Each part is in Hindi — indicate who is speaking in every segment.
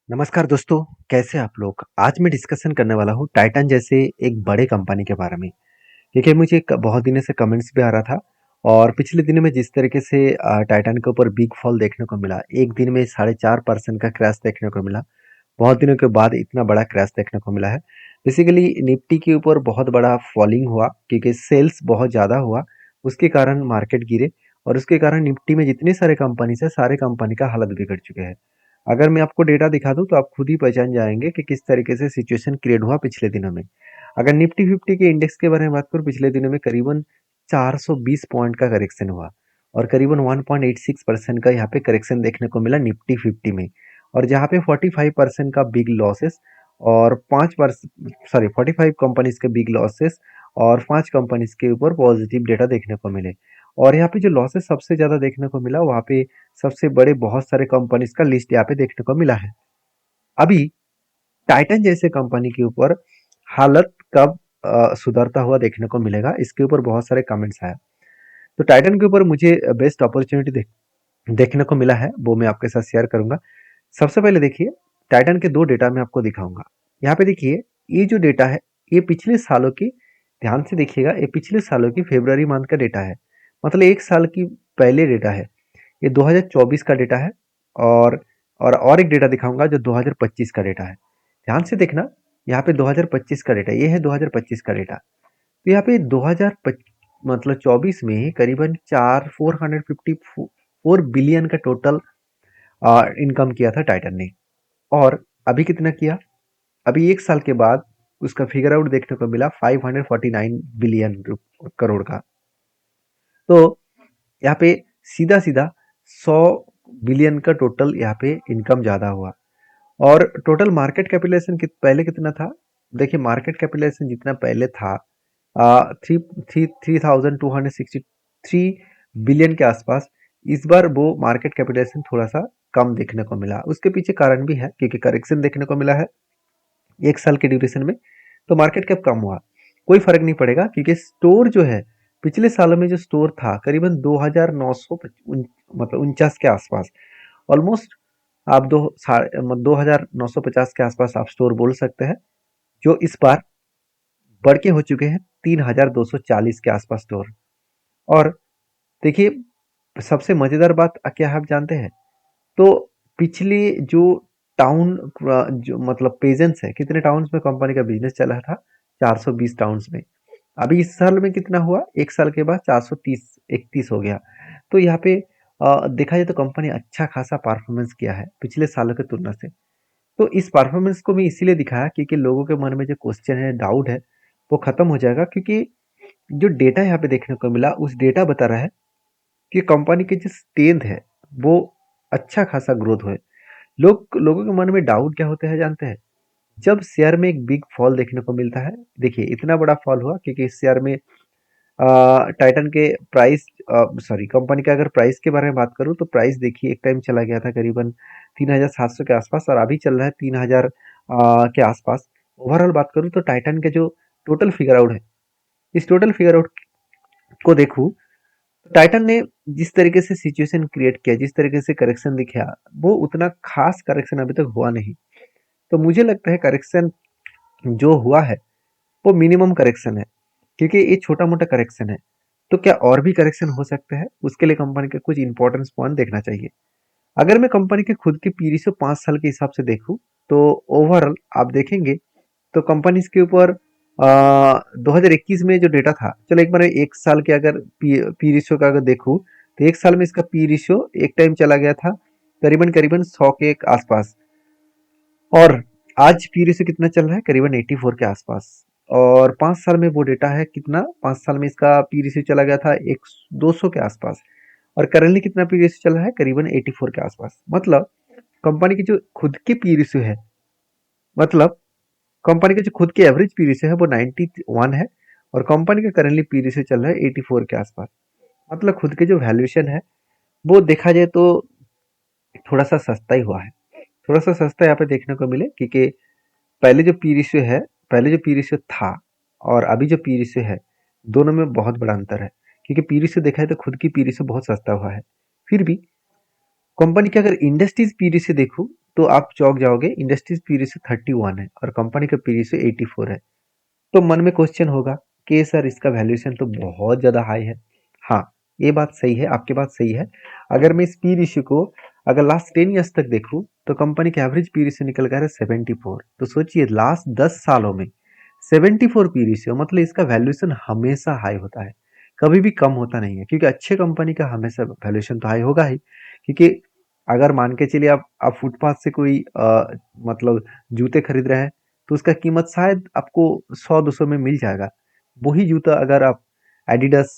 Speaker 1: नमस्कार दोस्तों, कैसे आप लोग? आज मैं डिस्कशन करने वाला हूँ टाइटन जैसे एक बड़े कंपनी के बारे में। क्योंकि मुझे बहुत दिनों से कमेंट्स भी आ रहा था और पिछले दिनों में जिस तरीके से टाइटन के ऊपर बिग फॉल देखने को मिला, एक दिन में 4.5% का क्रैश देखने को मिला। बहुत दिनों के बाद इतना बड़ा क्रैश देखने को मिला है। बेसिकली निफ्टी के ऊपर बहुत बड़ा फॉलिंग हुआ क्योंकि सेल्स बहुत ज़्यादा हुआ, उसके कारण मार्केट गिरे और उसके कारण निफ्टी में जितने सारे कंपनीज है, सारे कंपनी का हालत बिगड़ चुके हैं। अगर मैं आपको डेटा दिखा दूं तो आप खुद ही पहचान जाएंगे कि किस तरीके से सिचुएशन क्रिएट हुआ पिछले दिनों में। अगर निफ्टी 50 के इंडेक्स के बारे में बात करूं, पिछले दिनों में करीबन 420 पॉइंट का करेक्शन हुआ और करीबन 1.86% का यहाँ पे करेक्शन देखने को मिला निफ्टी 50 में। और जहाँ पे 45% का बिग लॉसेस और 45 कंपनीज के बिग लॉसेस और 5 कंपनीज के ऊपर पॉजिटिव डेटा देखने को मिले। और यहाँ पे जो लॉसेस सबसे ज़्यादा देखने को मिला, वहाँ पे सबसे बड़े बहुत सारे कंपनीज का लिस्ट यहाँ पे देखने को मिला है। अभी टाइटन जैसे कंपनी के ऊपर हालत कब सुधरता हुआ देखने को मिलेगा, इसके ऊपर बहुत सारे कमेंट्स आए। तो टाइटन के ऊपर मुझे बेस्ट अपॉर्चुनिटी देखने को मिला है, वो मैं आपके साथ शेयर करूंगा। सबसे पहले देखिए, टाइटन के दो डेटा मैं आपको दिखाऊंगा। यहाँ पे देखिए, ये जो डेटा है, ये पिछले सालों की, ध्यान से देखिएगा, ये पिछले सालों की फेब्रुआरी मंथ का डेटा है। मतलब एक साल की पहले डेटा है। ये 2024 का डेटा है। और और एक डेटा दिखाऊंगा जो 2025 का डेटा है। ध्यान से देखना, यहाँ पे 2025 का डेटा, ये है 2025 का डेटा। तो यहाँ पे 2025 मतलब 24 में करीबन 454 बिलियन का टोटल इनकम किया था टाइटन ने। और अभी कितना किया? अभी एक साल के बाद उसका फिगर आउट देखने को मिला 549 बिलियन करोड़ का। तो यहाँ पे सीधा सीधा 100 बिलियन का टोटल यहाँ पे इनकम ज़्यादा हुआ। और टोटल मार्केट कैपिटलाइजेशन पहले कितना था? देखिए, मार्केट कैपिटलाइजेशन जितना पहले था, थ्री थ्री 3,263 बिलियन के आसपास, इस बार वो मार्केट कैपिटलाइजेशन थोड़ा सा कम देखने को मिला। उसके पीछे कारण भी है क्योंकि करेक्शन देखने को मिला है एक साल के ड्यूरेशन में, तो मार्केट कैप कम हुआ। कोई फर्क नहीं पड़ेगा क्योंकि स्टोर जो है, पिछले सालों में जो स्टोर था करीबन 2,900 मतलब 49 के आसपास, ऑलमोस्ट आप 2,950 के आसपास आप स्टोर बोल सकते हैं, जो इस बार बढ़ के हो चुके हैं 3,240 के आसपास स्टोर। और देखिए, सबसे मजेदार बात क्या है आप जानते हैं? तो पिछले जो टाउन, जो मतलब पेजेंट्स है, कितने टाउन्स में कंपनी का बिजनेस चला था? 420 टाउन्स में। अभी इस साल में कितना हुआ? एक साल के बाद 430 31 हो गया। तो यहाँ पे देखा जाए तो कंपनी अच्छा खासा परफॉर्मेंस किया है पिछले सालों की तुलना से। तो इस परफॉर्मेंस को मैं इसीलिए दिखाया क्योंकि लोगों के मन में जो क्वेश्चन है, डाउट है, वो खत्म हो जाएगा। क्योंकि जो डेटा यहाँ पे देखने को मिला, उस डेटा बता रहा है कि कंपनी की जो स्ट्रेंथ है, वो अच्छा खासा ग्रोथ है। लोगों के मन में डाउट क्या होता है जानते हैं? जब शेयर में एक बिग फॉल देखने को मिलता है। देखिए, इतना बड़ा फॉल हुआ क्योंकि इस शेयर में टाइटन के प्राइस, सॉरी, कंपनी का अगर प्राइस के बारे में बात करूं तो प्राइस देखिए, एक टाइम चला गया था करीबन 3,700 के आसपास और अभी चल रहा है 3,000 के आसपास। ओवरऑल बात करूं तो टाइटन के जो टोटल फिगर आउट है, इस टोटल फिगर आउट को देखूं, टाइटन ने जिस तरीके से सिचुएशन क्रिएट किया, जिस तरीके से करेक्शन दिखा, वो उतना खास करेक्शन अभी तक हुआ नहीं। तो मुझे लगता है करेक्शन जो हुआ है, वो मिनिमम करेक्शन है क्योंकि ये छोटा मोटा करेक्शन है। तो क्या और भी करेक्शन हो सकते हैं? उसके लिए कंपनी के कुछ इंपॉर्टेंस पॉइंट देखना चाहिए। अगर मैं कंपनी के खुद के पी रेशियो 5 साल के हिसाब से देखूं, तो ओवरऑल आप देखेंगे तो कंपनी के ऊपर 2021 में जो डेटा था, चलो एक बार एक साल के अगर पी रेशियो का अगर देखूं, तो एक साल में इसका पी रेशियो एक टाइम चला गया था करीबन करीबन 100 के आसपास। और आज पी रेशियो कितना चल रहा है? करीबन 84 के आसपास। और 5 साल में वो डेटा है कितना? 5 साल में इसका पी रेशियो चला गया था एक 200 के आसपास। और करेंटली कितना पी रेशियो चल रहा है? करीबन 84 के आसपास। मतलब कंपनी की जो खुद की पी रेशियो है, मतलब कंपनी का जो खुद की एवरेज पी रेशियो है वो 91 है और कंपनी का करेंटली पी रेशियो चल रहा है 84 के आसपास। मतलब खुद के जो वैल्यूएशन है, वो देखा जाए तो थोड़ा सा सस्ता ही हुआ है। थोड़ा सा सस्ता यहाँ पे देखने को मिले क्योंकि पहले जो पी रेशियो है, पहले जो पी रेशियो था और अभी जो पी रेशियो है, दोनों में बहुत बड़ा अंतर है। क्योंकि पी रेशियो देखा है तो खुद की पी रेशियो बहुत सस्ता हुआ है। फिर भी कंपनी के अगर इंडस्ट्रीज पी रेशियो देखूं, तो आप चौंक जाओगे। इंडस्ट्रीज पी रेशियो 31 है और कंपनी का पी रेशियो 84 है। तो मन में क्वेश्चन होगा कि सर इसका वैल्यूएशन तो बहुत ज़्यादा हाई है। हाँ, ये बात सही है, आपकी बात सही है। अगर मैं इस पी रेशियो को अगर लास्ट 10 ईयर्स तक देखूं तो कंपनी का एवरेज पी रेशियो निकल कर है 74। तो सोचिए लास्ट 10 सालों में 74 पी रेशियो, मतलब इसका वैल्यूएशन हमेशा हाई होता है, कभी भी कम होता नहीं है। क्योंकि अच्छे कंपनी का हमेशा वैल्यूएशन तो हाई होगा ही। क्योंकि अगर मान के चलिए आप फुटपाथ से कोई मतलब जूते खरीद रहे हैं तो उसका कीमत शायद आपको 100-200 में मिल जाएगा। वही जूता अगर आप एडिडास,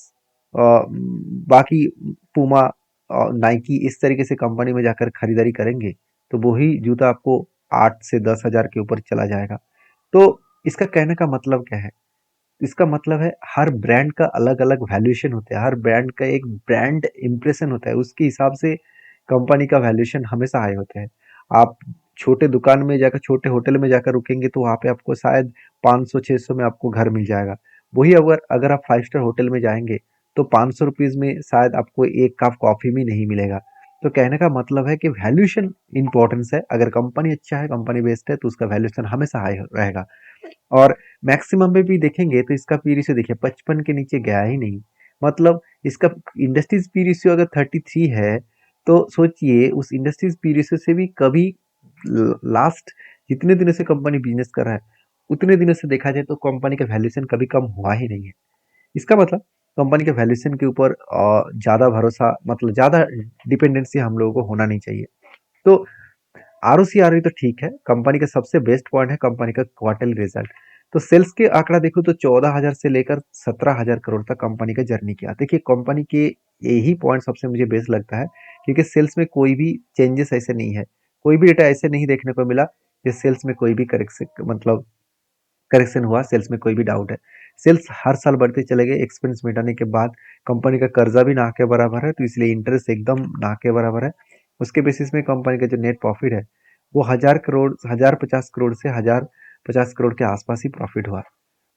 Speaker 1: बाकी पूमा और नाइकी इस तरीके से कंपनी में जाकर खरीदारी करेंगे तो वही जूता आपको 8 से 10 हज़ार के ऊपर चला जाएगा। तो इसका कहने का मतलब क्या है? इसका मतलब है हर ब्रांड का अलग अलग वैल्यूएशन होता है, हर ब्रांड का एक ब्रांड इंप्रेशन होता है, उसके हिसाब से कंपनी का वैल्यूएशन हमेशा हाई होता है। आप छोटे दुकान में जाकर, छोटे होटल में जाकर रुकेंगे तो वहाँ पे आपको शायद 500-600 में आपको घर मिल जाएगा। वही अगर अगर आप 5 स्टार होटल में जाएंगे तो 500 रुपीज में शायद आपको एक कप कॉफी भी नहीं मिलेगा। तो कहने का मतलब है कि वैल्यूएशन इंपॉर्टेंस है। अगर कंपनी अच्छा है, कंपनी बेस्ट है, तो उसका वैल्यूएशन हमेशा हाई रहेगा। और मैक्सिमम में भी देखेंगे तो इसका पी रेशियो देखिए 55 के नीचे गया ही नहीं। मतलब इसका इंडस्ट्रीज पी रेशियो अगर 33 है तो सोचिए उस इंडस्ट्रीज पी रेशियो से भी कभी लास्ट जितने दिनों से कंपनी बिजनेस कर रहा है उतने दिनों से देखा जाए तो कंपनी का वैल्यूएशन कभी कम हुआ ही नहीं है। इसका मतलब कंपनी के वैल्यूएशन के ऊपर ज़्यादा भरोसा, मतलब ज़्यादा डिपेंडेंसी हम लोगों को होना नहीं चाहिए। तो आरओसी तो ठीक है, कंपनी का सबसे बेस्ट पॉइंट है कंपनी का क्वार्टरली रिजल्ट। तो सेल्स के आंकड़ा देखो तो 14,000 से लेकर 17,000 करोड़ तक कंपनी का जर्नी किया। देखिए कंपनी के यही पॉइंट सबसे मुझे बेस्ट लगता है, क्योंकि सेल्स में कोई भी चेंजेस ऐसे नहीं है, कोई भी डेटा ऐसे नहीं देखने को मिला कि सेल्स में कोई भी करेक्शन, मतलब करेक्शन हुआ, सेल्स में कोई भी डाउट है। सेल्स हर साल बढ़ते चले गए, एक्सपेंस मिटाने के बाद कंपनी का कर्जा भी ना के बराबर है, तो इसलिए इंटरेस्ट एकदम ना के बराबर है। उसके बेसिस में कंपनी का जो नेट प्रॉफिट है वो 1000 करोड़, 1050 करोड़ से 1050 करोड़ के आसपास ही प्रॉफिट हुआ।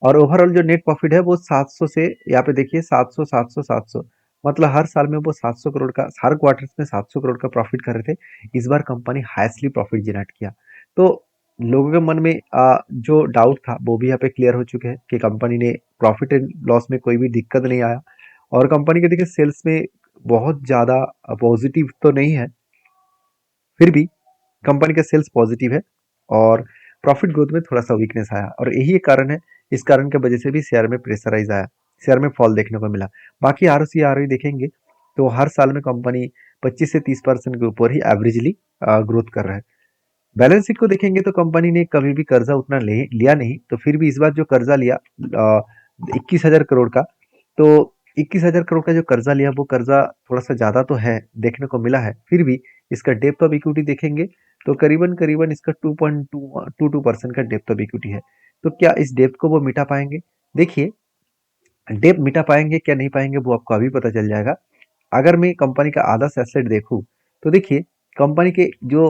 Speaker 1: और ओवरऑल जो नेट प्रॉफिट है वो 700 से, यहाँ पे देखिए 700 700 700, मतलब हर साल में वो 700 करोड़ का, हर क्वार्टर में 700 करोड़ का प्रॉफिट कर रहे थे। इस बार कंपनी हाईएस्टली प्रॉफिट जनरेट किया। तो लोगों के मन में जो डाउट था वो भी यहाँ पे क्लियर हो चुके हैं कि कंपनी ने प्रॉफिट एंड लॉस में कोई भी दिक्कत नहीं आया। और कंपनी के देखिए सेल्स में बहुत ज़्यादा पॉजिटिव तो नहीं है, फिर भी कंपनी का सेल्स पॉजिटिव है और प्रॉफिट ग्रोथ में थोड़ा सा वीकनेस आया, और यही एक कारण है। इस कारण की वजह से भी शेयर में प्रेशराइज आया, शेयर में फॉल देखने को मिला। बाकी आरओसी देखेंगे तो हर साल में कंपनी 25 से 30% के ऊपर ही एवरेजली ग्रोथ कर रहा है। बैलेंस शीट को देखेंगे तो कंपनी ने कभी भी कर्जा उतना लिया नहीं, तो फिर भी इस बार जो कर्जा लिया 21,000 करोड़ का, तो 21,000 करोड़ का जो कर्जा लिया वो कर्जा थोड़ा सा ज्यादा तो है, देखने को मिला है। फिर भी इसका डेप्थ ऑफ इक्विटी देखेंगे तो करीबन करीबन इसका 2.22% का डेप्थ ऑफ इक्विटी है। तो क्या इस डेप्थ को वो मिटा पाएंगे? देखिए डेप्थ मिटा पाएंगे क्या नहीं पाएंगे वो आपको अभी पता चल जाएगा। अगर मैं कंपनी का आधा एसेट देखूं तो देखिए कंपनी के जो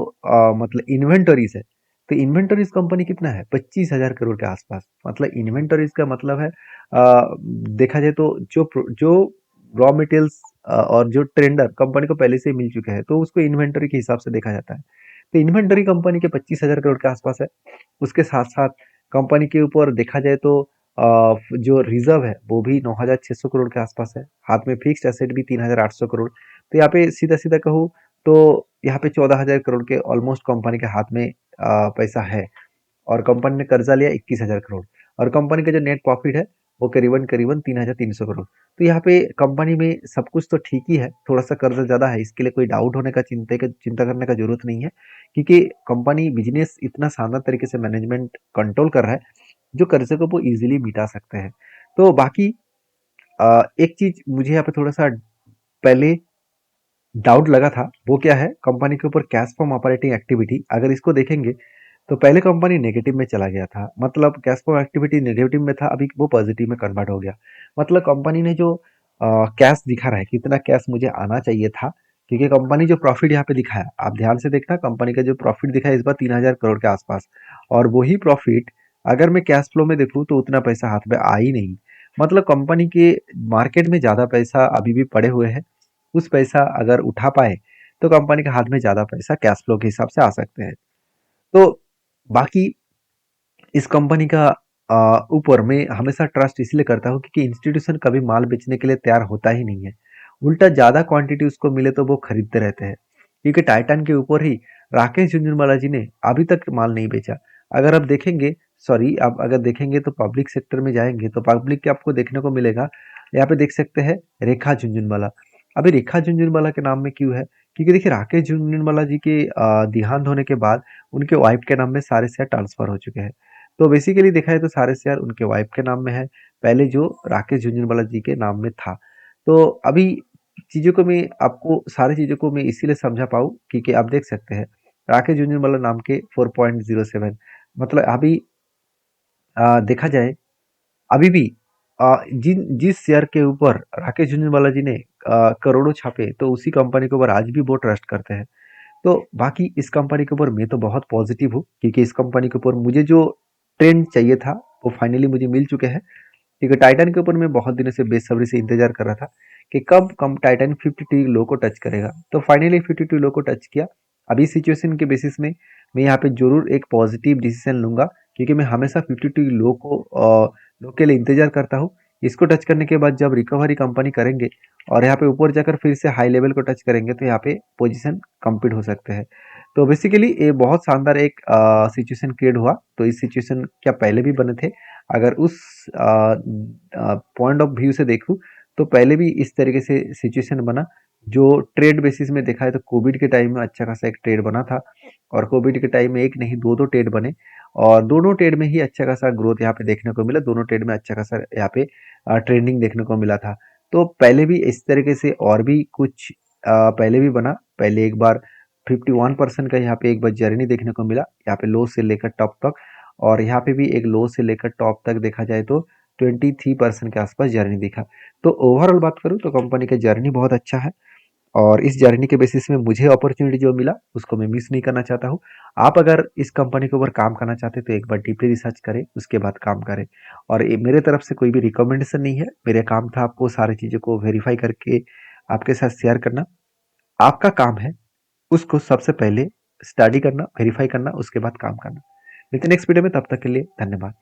Speaker 1: मतलब इन्वेंटरीज है, तो इन्वेंटरीज कंपनी कितना है 25,000 करोड़ के आसपास। मतलब इन्वेंटरीज का मतलब है देखा जाए तो जो रॉ मटेरियल्स और जो ट्रेंडर कंपनी को पहले से ही मिल चुके हैं तो उसको इन्वेंटरी के हिसाब से देखा जाता है। तो इन्वेंटरी कंपनी के 25,000 करोड़ के आसपास है। उसके साथ साथ कंपनी के ऊपर देखा जाए तो जो रिजर्व है वो भी 9,600 करोड़ के आसपास है। हाथ में फिक्स्ड एसेट भी 3,800 करोड़। तो यहाँ पे सीधा सीधा कहूँ तो यहाँ पे 14,000 करोड़ के ऑलमोस्ट कंपनी के हाथ में पैसा है। और कंपनी ने कर्जा लिया 21,000 करोड़। और कंपनी का जो नेट प्रॉफिट है वो करीबन करीबन 3,300 करोड़। तो यहाँ पे कंपनी में सब कुछ तो ठीक ही है, थोड़ा सा कर्जा ज्यादा है, इसके लिए कोई डाउट होने का, चिंता करने का जरूरत नहीं है। क्योंकि कंपनी बिजनेस इतना शानदार तरीके से मैनेजमेंट कंट्रोल कर रहा है जो कर्जे को वो इजीली मिटा सकते हैं। तो बाकी एक चीज मुझे यहाँ पे थोड़ा सा पहले डाउट लगा था, वो क्या है कंपनी के ऊपर कैश फ्रॉम ऑपरेटिंग एक्टिविटी। अगर इसको देखेंगे तो पहले कंपनी नेगेटिव में चला गया था, मतलब कैश फ्रॉम एक्टिविटी नेगेटिव में था, अभी वो पॉजिटिव में कन्वर्ट हो गया। मतलब कंपनी ने जो कैश दिखा रहा है, कितना कैश मुझे आना चाहिए था, क्योंकि कंपनी जो प्रॉफिट यहाँ पे दिखाया, आप ध्यान से देखना, कंपनी का जो प्रॉफिट दिखाया इस बार 3,000 करोड़ के आसपास, और वही प्रॉफिट अगर मैं कैश फ्लो में देखूँ तो उतना पैसा हाथ में आ ही नहीं। मतलब कंपनी के मार्केट में ज्यादा पैसा अभी भी पड़े हुए हैं, उस पैसा अगर उठा पाए तो कंपनी के हाथ में ज़्यादा पैसा कैश फ्लो के हिसाब से आ सकते हैं। तो बाकी इस कंपनी का ऊपर मैं हमेशा ट्रस्ट इसलिए करता हूँ क्योंकि इंस्टीट्यूशन कभी माल बेचने के लिए तैयार होता ही नहीं है। उल्टा ज़्यादा क्वांटिटी उसको मिले तो वो खरीदते रहते हैं। क्योंकि टाइटन के ऊपर ही राकेश झुनझुनवाला जी ने अभी तक माल नहीं बेचा। अगर आप देखेंगे, सॉरी, आप अगर देखेंगे तो पब्लिक सेक्टर में जाएंगे तो पब्लिक के आपको देखने को मिलेगा, यहाँ पे देख सकते हैं रेखा झुनझुनवाला। अभी रेखा झुनझुनवाला के नाम में क्यों है? क्योंकि देखिए राकेश झुनझुनवाला जी के देहांत होने के बाद उनके वाइफ के नाम में सारे शेयर ट्रांसफर हो चुके हैं। तो बेसिकली देखा जाए तो सारे शेयर उनके वाइफ के नाम में है, पहले जो राकेश झुनझुनवाला जी के नाम में था। तो अभी चीज़ों को मैं आपको सारी चीज़ों को मैं इसीलिए समझा पाऊँ क्योंकि आप देख सकते हैं राकेश झुनझुनवाला नाम के 4.07, मतलब अभी देखा जाए अभी भी जिस शेयर के ऊपर राकेश झुनझुनवाला जी ने करोड़ों छापे तो उसी कंपनी के ऊपर आज भी वो ट्रस्ट करते हैं। तो बाकी इस कंपनी के ऊपर मैं तो बहुत पॉजिटिव हूँ क्योंकि इस कंपनी के ऊपर मुझे जो ट्रेंड चाहिए था वो फाइनली मुझे मिल चुके हैं। क्योंकि टाइटन के ऊपर मैं बहुत दिनों से बेसब्री से इंतजार कर रहा था कि कब कम टाइटन 52 लो को टच करेगा, तो फाइनली 52 लो को टच किया। अभी सिचुएशन के बेसिस में मैं यहाँ पे जरूर एक पॉजिटिव डिसीजन लूंगा क्योंकि मैं हमेशा 52 लो के लिए इंतजार करता हूँ। इसको टच करने के बाद जब रिकवरी कंपनी करेंगे और यहाँ पे ऊपर जाकर फिर से हाई लेवल को टच करेंगे तो यहाँ पे पोजीशन कंप्लीट हो सकते हैं। तो बेसिकली ये बहुत शानदार एक सिचुएशन क्रिएट हुआ। तो इस सिचुएशन क्या पहले भी बने थे? अगर उस पॉइंट ऑफ व्यू से देखूं तो पहले भी इस तरीके से सिचुएशन बना। जो ट्रेड बेसिस में देखा है तो कोविड के टाइम में अच्छा खासा एक ट्रेड बना था और कोविड के टाइम में एक नहीं दो दो ट्रेड बने और दोनों ट्रेड में ही अच्छा खासा ग्रोथ यहाँ पे देखने को मिला। दोनों ट्रेड में अच्छा खासा यहाँ पे ट्रेंडिंग देखने को मिला था। तो पहले भी इस तरीके से और भी कुछ पहले भी बना। पहले एक बार 51% का यहाँ पे एक बार जर्नी देखने को मिला, यहाँ पे लो से लेकर टॉप तक, और यहाँ पे भी एक लो से लेकर टॉप तक देखा जाए तो 23% के आसपास जर्नी दिखा। तो ओवरऑल बात करूँ तो कंपनी का जर्नी बहुत अच्छा है और इस जर्नी के बेसिस में मुझे अपॉर्चुनिटी जो मिला उसको मैं मिस नहीं करना चाहता हूँ। आप अगर इस कंपनी के ऊपर काम करना चाहते हैं तो एक बार डीपली रिसर्च करें, उसके बाद काम करें। और ये मेरे तरफ से कोई भी रिकमेंडेशन नहीं है, मेरे काम था आपको सारी चीज़ों को वेरीफाई करके आपके साथ शेयर करना। आपका काम है उसको सबसे पहले स्टडी करना, वेरीफाई करना, उसके बाद काम करना। मिलते हैं नेक्स्ट वीडियो में, तब तक के लिए धन्यवाद।